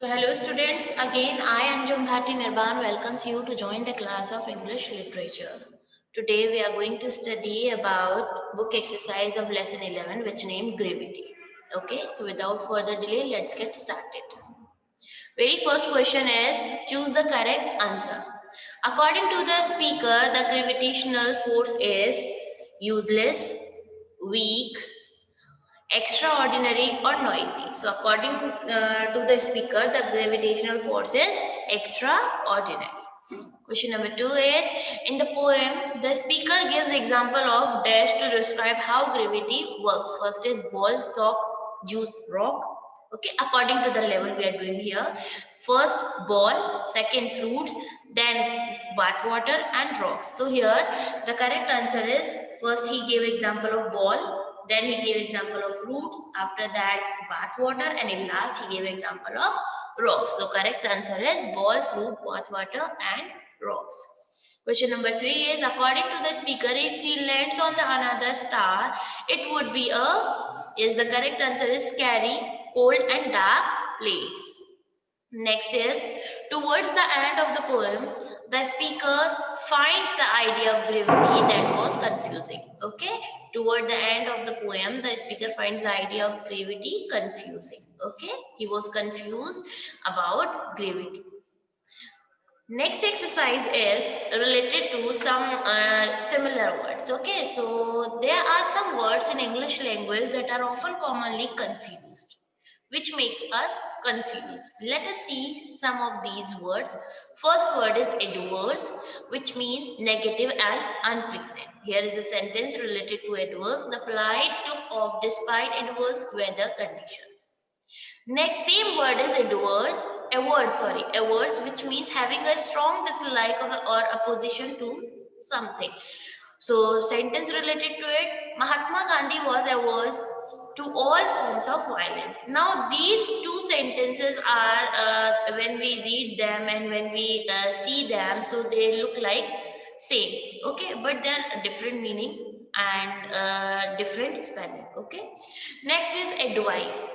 So hello students, again I Anjum Bhatti Nirban welcomes you to join the class of English Literature. Today we are going to study about book exercise of lesson 11 which named Gravity. Okay, so without further delay let's get started. Very first question is choose the correct answer. According to the speaker, the gravitational force is useless, weak, extraordinary or noisy. So according to the speaker, the gravitational force is extraordinary. Question number 2 is in the poem, the speaker gives example of dash to describe how gravity works. First is ball, socks, juice, rock. Okay, according to the level we are doing here. First ball, second fruits, then bath water and rocks. So here the correct answer is first he gave example of ball, then he gave example of fruits, after that bath water, and in last he gave example of rocks. So correct answer is ball, fruit, bath water and rocks. Question number 3 is according to the speaker, if he lands on the another star, it would be a, is the correct answer is scary, cold and dark place. Next is towards the end of the poem, the speaker finds the idea of gravity that was confusing. Okay, toward the end of the poem, the speaker finds the idea of gravity confusing. Okay, he was confused about gravity. Next exercise is related to some similar words. Okay, so there are some words in English language that are often commonly confused, which makes us confused. Let us see some of these words. First word is adverse, which means negative and unpleasant. Here is a sentence related to adverse. The flight took off despite adverse weather conditions. Next, same word is averse, which means having a strong dislike of or opposition to something. So, sentence related to it, Mahatma Gandhi was averse to all forms of violence. Now, these two sentences are, when we read them and when we see them, so they look like same, okay, but they're different meaning and different spelling, okay. Next is advice,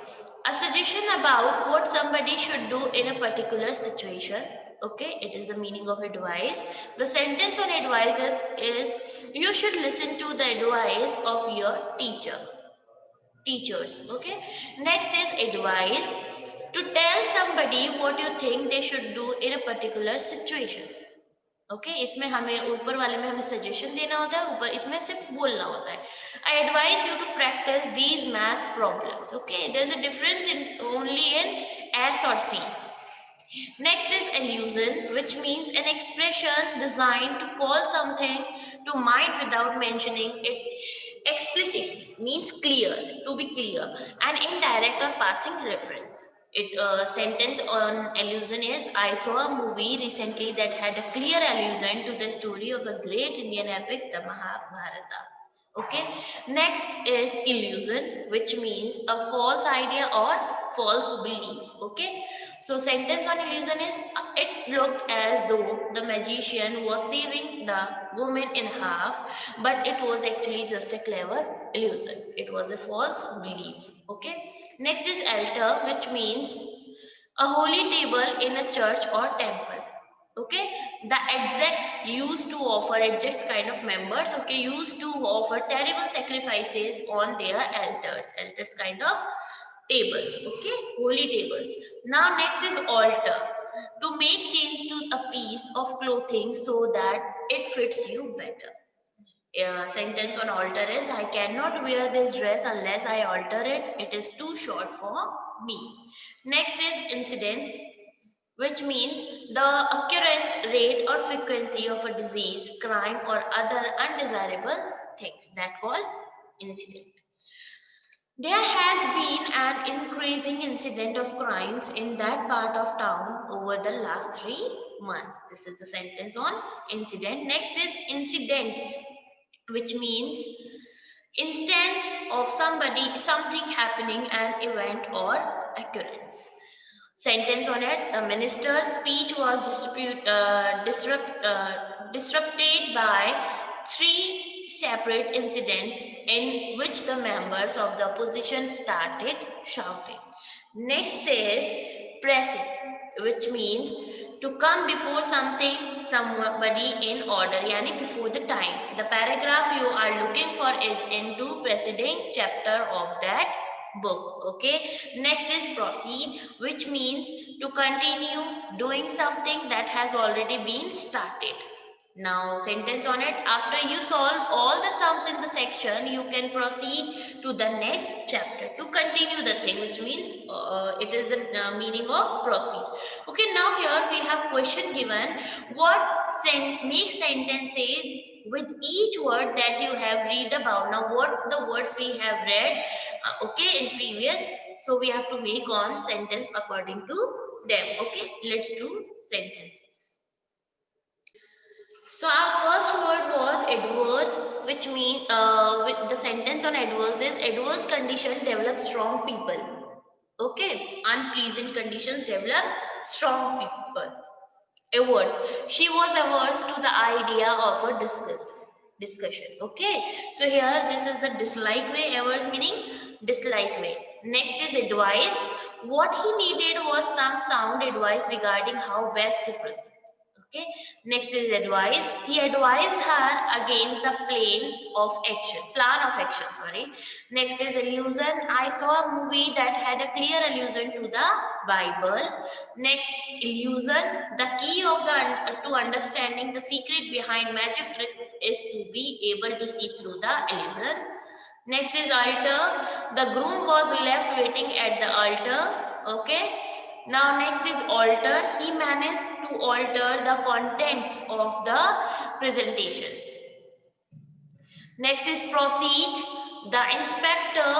a suggestion about what somebody should do in a particular situation. Okay, it is the meaning of advice. The sentence on advice is you should listen to the advice of your teachers. Okay, next is advice, to tell somebody what you think they should do in a particular situation. Okay इसमें हमें ऊपर वाले में हमें suggestion देना होता है, ऊपर इसमें सिर्फ बोलना होता है. I advise you to practise these maths problems. Okay there is a difference in only in S और C. Next is allusion, which means an expression designed to call something to mind without mentioning it explicitly. Means clear, to be clear, an indirect or passing reference. It sentence on allusion is I saw a movie recently that had a clear allusion to the story of a great Indian epic, the Mahabharata. Okay, next is illusion, which means a false idea or false belief. Okay, so sentence on illusion is it looked as though the magician was saving the woman in half, but it was actually just a clever illusion. It was a false belief. Okay, next is altar, which means a holy table in a church or temple. Okay, the exact used to offer exact kind of members, okay, used to offer terrible sacrifices on their altars kind of tables. Okay, holy tables. Now next is altar, to make change to a piece of clothing so that it fits you better. Sentence on alter is I cannot wear this dress unless I alter it. It is too short for me. Next is incidence, which means the occurrence rate or frequency of a disease, crime, or other undesirable things that call incident. There has been an increasing incident of crimes in that part of town over the last 3 months. This is the sentence on incident. Next is incidents, which means instance of something happening, an event or occurrence. Sentence on it, the minister's speech was disrupted by three separate incidents in which the members of the opposition started shouting. Next is precedent, which means to come before something, somebody in order, yani before the time. The paragraph you are looking for is into preceding chapter of that book. Okay, next is proceed, which means to continue doing something that has already been started. Now sentence on it: after you solve all the sums in the section, you can proceed to the next chapter to continue the thing, which means it is the meaning of proceed. Okay, now here we have question given. What make sentences with each word that you have read about. Now what the words we have read okay in previous, so we have to make on sentence according to them. Okay, let's do sentences. So our first word was adverse, which means with the sentence on adverse is adverse condition develop strong people. Okay, unpleasant conditions develop strong people. Averse. She was averse to the idea of a discussion. Okay, so here this is the dislike way. Averse meaning dislike way. Next is advice. What he needed was some sound advice regarding how best to proceed. Okay, next is advice. He advised her against the plan of action. Sorry. Next is illusion. I saw a movie that had a clear allusion to the Bible. Next, illusion. The key of to understanding the secret behind magic trick is to be able to see through the illusion. Next is altar. The groom was left waiting at the altar. Okay. Now next is alter. He managed to alter the contents of the presentations. Next is proceed. The inspector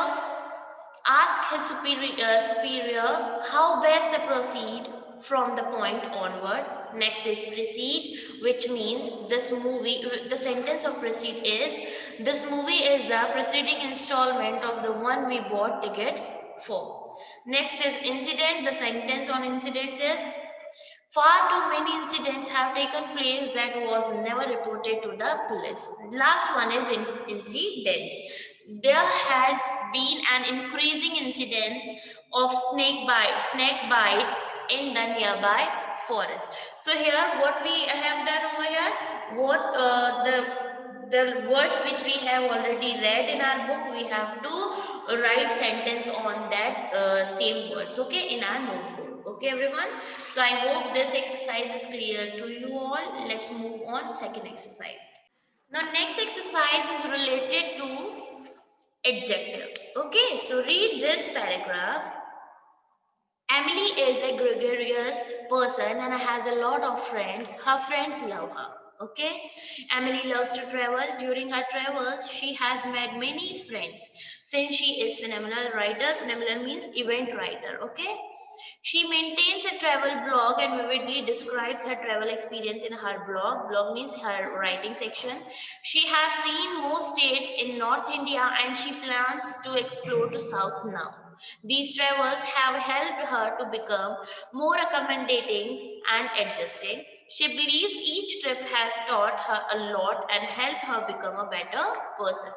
asked his superior how best to proceed from the point onward. Next is proceed, which means this movie, the sentence of proceed is, this movie is the preceding installment of the one we bought tickets for. Next is incident. The sentence on incidents is, far too many incidents have taken place that was never reported to the police. Last one is incidents. There has been an increasing incidence of snake bite in the nearby forest. So here what we have done over here, what the words which we have already read in our book, we have to write sentence on that same words, okay, in our notebook. Okay, everyone. So I hope this exercise is clear to you all. Let's move on second exercise. Now next exercise is related to adjectives. Okay, so read this paragraph. Emily is a gregarious person and has a lot of friends. Her friends love her. Okay, Emily loves to travel. During her travels, she has made many friends. Since she is phenomenal writer, phenomenal means event writer. Okay, she maintains a travel blog and vividly describes her travel experience in her blog. Blog means her writing section. She has seen most states in North India and she plans to explore to South now. These travels have helped her to become more accommodating and adjusting. She believes each trip has taught her a lot and helped her become a better person.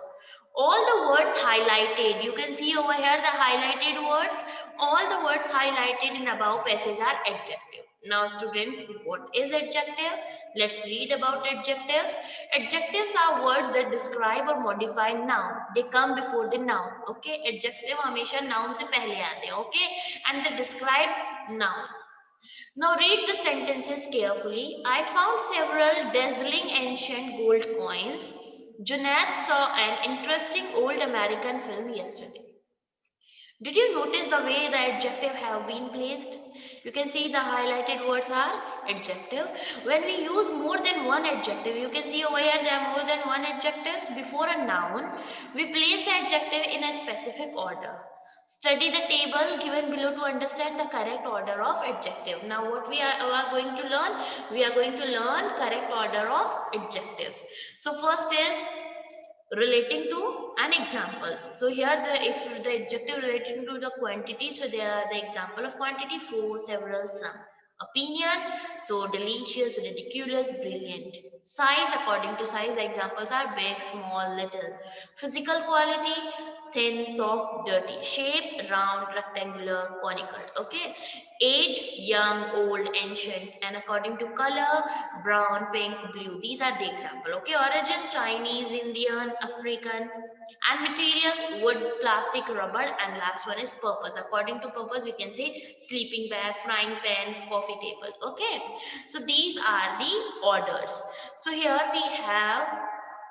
All the words highlighted, you can see over here the highlighted words, all the words highlighted in above passage are adjective. Now students, what is adjective? Let's read about adjectives. Adjectives are words that describe or modify noun. They come before the noun. Okay, adjective हमेशा noun से पहले आते हैं. Okay, and they describe noun. Now read the sentences carefully. I found several dazzling ancient gold coins. Junaid saw an interesting old American film yesterday. Did you notice the way the adjective have been placed? You can see the highlighted words are adjective. When we use more than one adjective, you can see over here there are more than one adjectives before a noun. We place the adjective in a specific order. Study the table given below to understand the correct order of adjective. Now what we are going to learn? We are going to learn correct order of adjectives. So first is relating to and examples. So here if the adjective relating to the quantity, so there are the example of quantity: for, several, some. Opinion, so delicious, ridiculous, brilliant. Size, according to size the examples are big, small, little. Physical quality, thin, soft, dirty. Shape, round, rectangular, conical. Okay. Age, young, old, ancient. And according to color, brown, pink, blue. These are the example. Okay. Origin, Chinese, Indian, African. And material, wood, plastic, rubber. And last one is purpose. According to purpose, we can say sleeping bag, frying pan, coffee table. Okay. So these are the orders. So here we have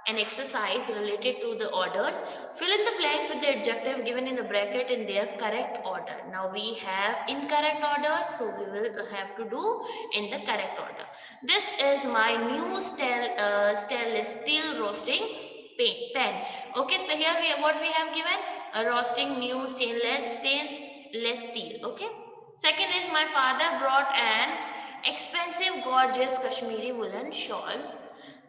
an exercise related to the orders. Fill in the blanks with the adjective given in the bracket in their correct order. Now we have incorrect order, so we will have to do in the correct order. This is my new stainless steel roasting pen. Okay, so here what we have given, a roasting new stainless steel. Okay. Second is, my father brought an expensive gorgeous Kashmiri woolen shawl.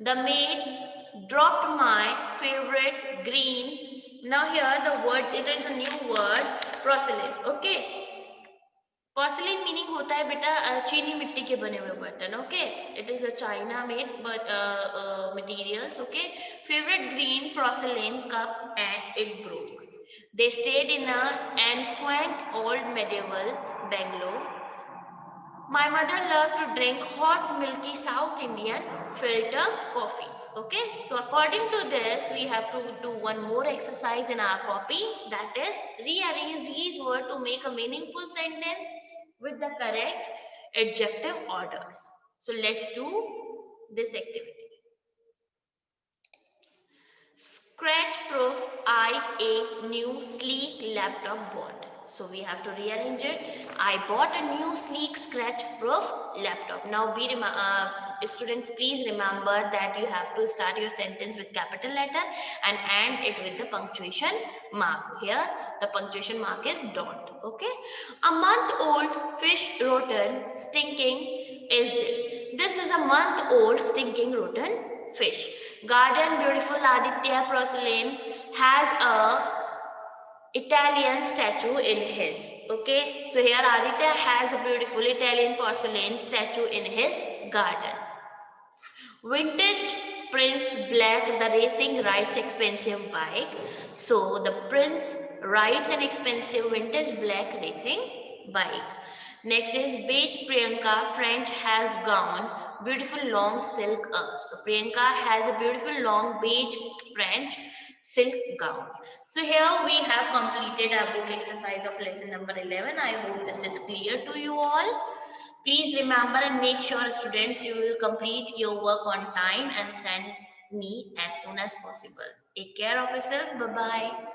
The maid dropped my favorite green. Now here the word, it is a new word, porcelain. Okay. Porcelain meaning होता है बेटा चीनी मिट्टी के बने हुए बर्तन. Okay. It is a China made but materials. Okay. Favorite green porcelain cup and it broke. They stayed in an quaint old medieval bungalow. My mother loved to drink hot, milky South Indian filter coffee. Okay, so according to this, we have to do one more exercise in our copy. That is, rearrange these words to make a meaningful sentence with the correct adjective orders. So let's do this activity. Scratch proof a new sleek laptop bought. So we have to rearrange it. I bought a new sleek scratch proof laptop. Now students, please remember that you have to start your sentence with capital letter and end it with the punctuation mark. Here the punctuation mark is dot. Okay. A month old fish rotten stinking is this. This is a month old stinking rotten fish. Garden beautiful Aditya porcelain has a Italian statue in his. Okay, so here Aditya has a beautiful Italian porcelain statue in his garden. Vintage Prince Black, the racing rides expensive bike. So the prince rides an expensive vintage black racing bike. Next is beige Priyanka, French has gown, beautiful long silk. So Priyanka has a beautiful long beige French silk gown. So here we have completed our book exercise of lesson number 11. I hope this is clear to you all. Please remember and make sure students you will complete your work on time and send me as soon as possible. Take care of yourself. Bye-bye.